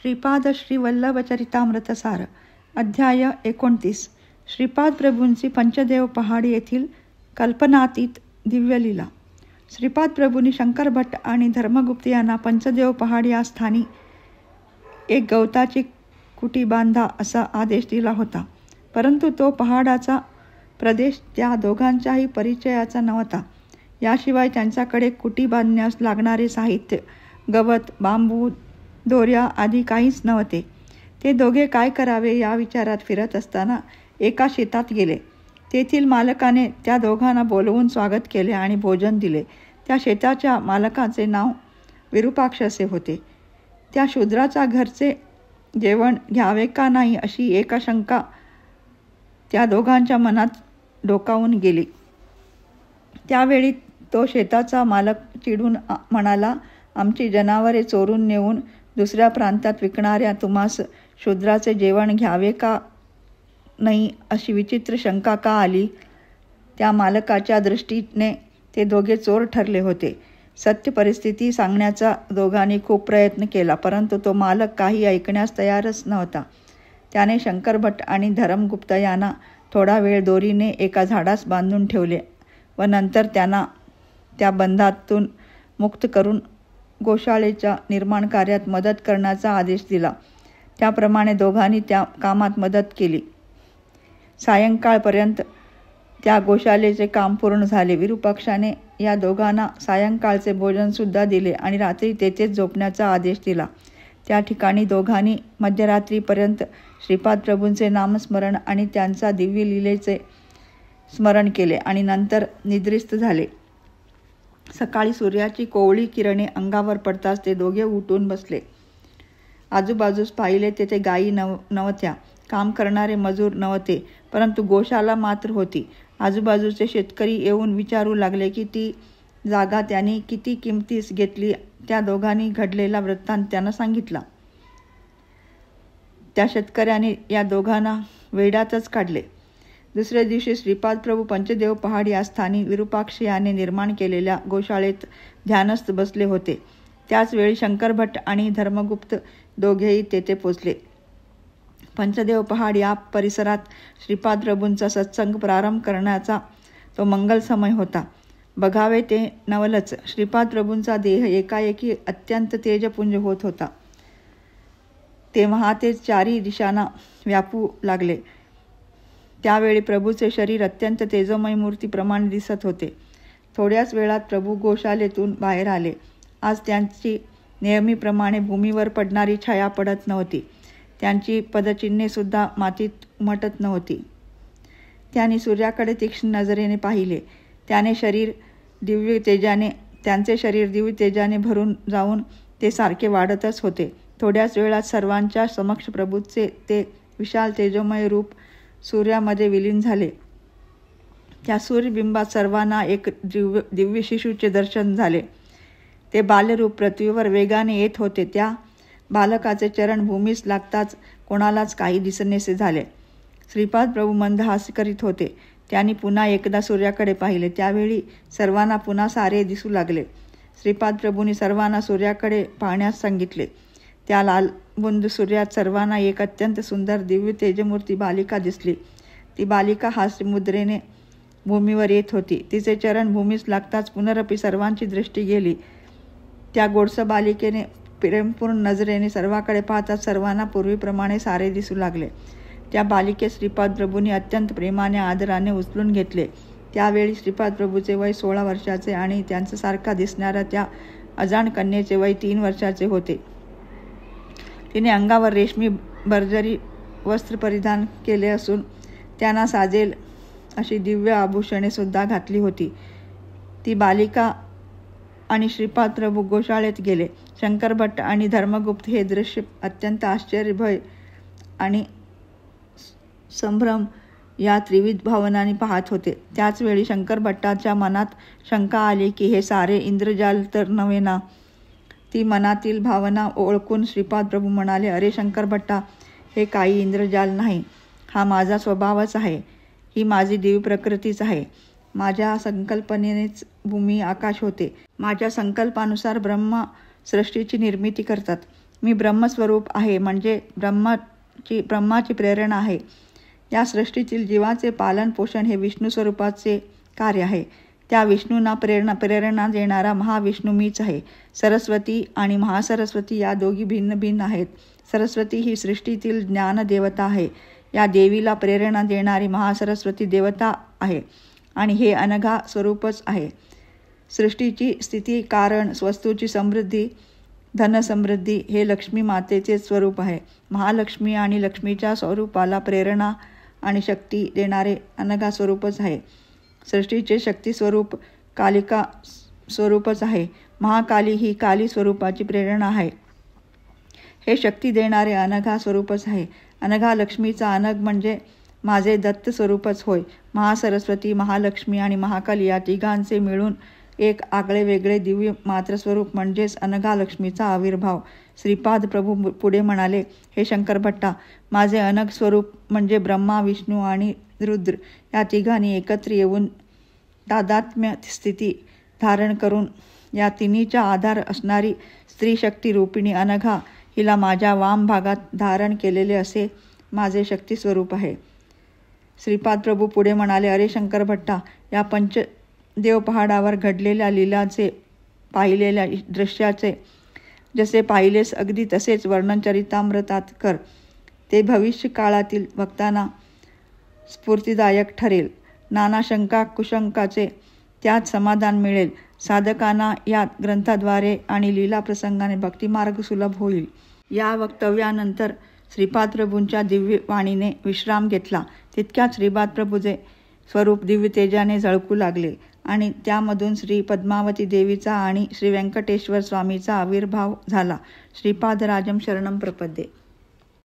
श्रीपाद श्री वल्लभचरितामृतसार अध्याय 29. श्रीपाद प्रभूंची पंचदेव पहाडी येथील कल्पनातीत दिव्यलीला. श्रीपाद प्रभूंनी शंकर भट्ट आणि धर्मगुप्त यांना पंचदेव पहाडी या स्थानी एक गवताची कुटी बांधा असा आदेश दिला होता. परंतु तो पहाडाचा प्रदेश त्या दोघांच्याही परिचयाचा नव्हता. याशिवाय त्यांच्याकडे कुटी बांधण्यास लागणारे साहित्य, गवत, बांबू, दोऱ्या आदी काहीच नव्हते. ते दोघे काय करावे या विचारात फिरत असताना एका शेतात गेले. तेथील मालकाने त्या दोघांना बोलवून स्वागत केले आणि भोजन दिले. त्या शेताच्या मालकाचे नाव विरूपाक्ष असे होते. त्या शूद्राच्या घरचे जेवण घ्यावे का नाही अशी एका शंका त्या दोघांच्या मनात डोकावून गेली. त्यावेळी तो शेताचा मालक चिडून म्हणाला, आमची जनावरे चोरून नेऊन दुसऱ्या प्रांतात विकणाऱ्या तुम्हास शूद्राचे जेवण घ्यावे का नाही अशी विचित्र शंका का आली? त्या मालकाच्या दृष्टीने ते दोघे चोर ठरले होते. सत्य परिस्थिती सांगण्याचा दोघांनी खूप प्रयत्न केला, परंतु तो मालक काही ऐकण्यास तयारच नव्हता. त्याने शंकर भट्ट आणि धर्मगुप्त यांना थोडा वेळ दोरीने एका झाडास बांधून ठेवले व नंतर त्यांना त्या बंधातून मुक्त करून गोशाळेच्या निर्माण कार्यात मदत करण्याचा आदेश दिला. त्याप्रमाणे दोघांनी त्या कामात मदत केली. सायंकाळपर्यंत त्या गोशाळेचे काम पूर्ण झाले. विरूपाक्षाने या दोघांना सायंकाळचे भोजनसुद्धा दिले आणि रात्री तेथेच झोपण्याचा आदेश दिला. त्या ठिकाणी दोघांनी मध्यरात्रीपर्यंत श्रीपाद प्रभूंचे नामस्मरण आणि त्यांचा दिव्य लीलेचे स्मरण केले आणि नंतर निद्रिस्त झाले. सकाळी सूर्याची कोवळी किरणे अंगावर पडताच ते दोघे उठून बसले. आजूबाजूस पाहिले तेथे गायी नव्हत्या, काम करणारे मजूर नव्हते, परंतु गोशाला मात्र होती. आजूबाजूचे शेतकरी येऊन विचारू लागले की ती जागा त्यांनी किती किमतीस घेतली. त्या दोघांनी घडलेला वृत्तांत त्यांना सांगितला. त्या शेतकऱ्याने या दोघांना वेड्यातच काढले. दुसऱ्या दिवशी श्रीपाद प्रभू पंचदेव पहाडी या स्थानी विरूपाक्ष याने निर्माण केलेल्या गोशाळेत ध्यानस्थ बसले होते. त्याच वेळी शंकर भट्ट आणि धर्मगुप्त दोघेही तेथे पोचले. पंचदेव पहाड या परिसरात श्रीपाद प्रभूंचा सत्संग प्रारंभ करण्याचा तो मंगल समय होता. बघावे ते नवलच. श्रीपाद प्रभूंचा देह एकाएकी अत्यंत तेजपुंज होत होता. तेव्हा ते चारी दिशांना व्यापू लागले. त्यावेळी प्रभूचे शरीर अत्यंत तेजोमय मूर्तीप्रमाणे दिसत होते. थोड्याच वेळात प्रभू गोशालेतून बाहेर आले. आज त्यांची नेहमीप्रमाणे भूमीवर पडणारी छाया पडत नव्हती. त्यांची पदचिन्हे सुद्धा मातीत उमटत नव्हती. त्यांनी सूर्याकडे तीक्ष्ण नजरेने पाहिले. त्यांचे शरीर दिव्य तेजाने भरून जाऊन ते सारखे वाढतच होते. थोड्याच वेळात सर्वांच्या समक्ष प्रभूचे ते विशाल तेजोमय रूप सूर्यामध्ये विलीन झाले. त्या सूर्यबिंबात सर्वांना एक दिव्य शिशूचे दर्शन झाले. ते बालरूप पृथ्वीवर वेगाने येत होते. त्या बालकाचे चरण भूमीस लागताच कोणालाच काही दिसनेसे झाले. श्रीपाद प्रभू मंद हास्य करीत होते. त्यांनी पुन्हा एकदा सूर्याकडे पाहिले. त्यावेळी सर्वांना पुन्हा सारे दिसू लागले. श्रीपाद प्रभूंनी सर्वांना सूर्याकडे पाहण्यास सांगितले. त्या लालबुंद सूर्यात सर्वांना एक अत्यंत सुंदर दिव्य तेजमूर्ती बालिका दिसली. ती बालिका हास्यमुद्रेने भूमीवर येत होती. तिचे चरण भूमीस लागताच पुनरपी सर्वांची दृष्टी गेली. त्या गोडसं बालिकेने प्रेमपूर्ण नजरेने सर्वांकडे पाहताच सर्वांना पूर्वीप्रमाणे सारे दिसू लागले. त्या बालिकेस श्रीपाद प्रभूंनी अत्यंत प्रेमाने आदराने उचलून घेतले. त्यावेळी श्रीपाद प्रभूचे वय 16 वर्षाचे आणि त्यांच्यासारखा दिसणाऱ्या त्या अजाण कन्येचे वय 3 वर्षाचे होते. तिने अंगावर रेशमी बर्जरी वस्त्र परिधान केले असून त्यांना साजेल अशी दिव्य आभूषणे सुद्धा घातली होती. ती बालिका आणि श्रीपाद प्रभू गोशाळेत गेले. शंकर भट्ट आणि धर्मगुप्त हे दृश्य अत्यंत आश्चर्य, भय आणि संभ्रम या त्रिविध भावनांनी पाहत होते. त्याचवेळी शंकर भट्टाच्या मनात शंका आली की हे सारे इंद्रजाल तर नव्हे ना? ती मनातील भावना ओळखून श्रीपाद प्रभू म्हणाले, अरे शंकर भट्टा, हे काही इंद्रजाल नाही. हा माझा स्वभावच आहे. ही माझी दिव्य प्रकृतीच आहे. माझ्या संकल्पनेनेच भूमी आकाश होते. माझ्या संकल्पानुसार ब्रह्मा सृष्टीची निर्मिती करतात. मी ब्रह्मस्वरूप आहे म्हणजे ब्रह्माची प्रेरणा आहे. या सृष्टीतील जीवाचे पालन पोषण हे विष्णू स्वरूपाचे कार्य आहे. त्या विष्णूंना प्रेरणा देणारा महाविष्णू मीच आहे. सरस्वती आणि महासरस्वती या दोघी भिन्न भिन्न आहेत. सरस्वती ही सृष्टीतील ज्ञानदेवता आहे. या देवीला प्रेरणा देणारी महासरस्वती देवता आहे आणि हे अनघा स्वरूपच आहे. सृष्टीची स्थिती कारण वस्तूची समृद्धी धनसमृद्धी हे लक्ष्मी मातेचे स्वरूप आहे. महालक्ष्मी आणि लक्ष्मीच्या स्वरूपाला प्रेरणा आणि शक्ती देणारे अनघा स्वरूपच आहे. सृष्टीचे शक्ती स्वरूप कालिका स्वरूपच आहे. महाकाली ही काली स्वरूपाची प्रेरणा आहे. हे शक्ती देणारे अनघा स्वरूपच आहे. अनघा लक्ष्मीचा अनघ म्हणजे माझे दत्त स्वरूपच होय. महासरस्वती महालक्ष्मी आणि महाकाली या तिघांचे मिळून एक आगळे वेगळे दिव्य मात्र स्वरूप म्हणजेच अनघा लक्ष्मीचा आविर्भाव. श्रीपाद प्रभू पुढे म्हणाले, हे शंकरभट्टा, माझे अनघ स्वरूप म्हणजे ब्रह्मा विष्णू आणि रुद्र या तिघांनी एकत्र येऊन तादात्म्य स्थिती धारण करून या तिन्हीचा आधार असणारी स्त्री शक्ती रूपिणी अनघा हिला माझ्या वाम भागात धारण केलेले असे माझे शक्ती स्वरूप आहे. श्रीपाद प्रभू पुढे म्हणाले, अरे शंकरभट्टा, या पंचदेव पहाडावर घडलेल्या लीलाचे पाहिलेल्या दृश्याचे जसे पाहिलेस अगदी तसेच वर्णन चरितामृतात कर. ते भविष्य काळातील भक्तांना स्फूर्तिदायक ठरेल. नाना शंका कुशंकाचे त्यात समाधान मिळेल. साधकांना या ग्रंथाद्वारे आणि लीला प्रसंगाने भक्तिमार्ग सुलभ होईल. या वक्तव्यानंतर श्रीपाद प्रभूंच्या दिव्य वाणीने विश्राम घेतला. तितक्यात श्रीपाद प्रभूचे स्वरूप दिव्य तेजाने झळकू लागले आणि त्यामधून श्री पद्मावती देवीचा आणि श्री व्यंकटेश्वर स्वामीचा आविर्भाव झाला. श्रीपादराजम शरणम प्रपद्ये.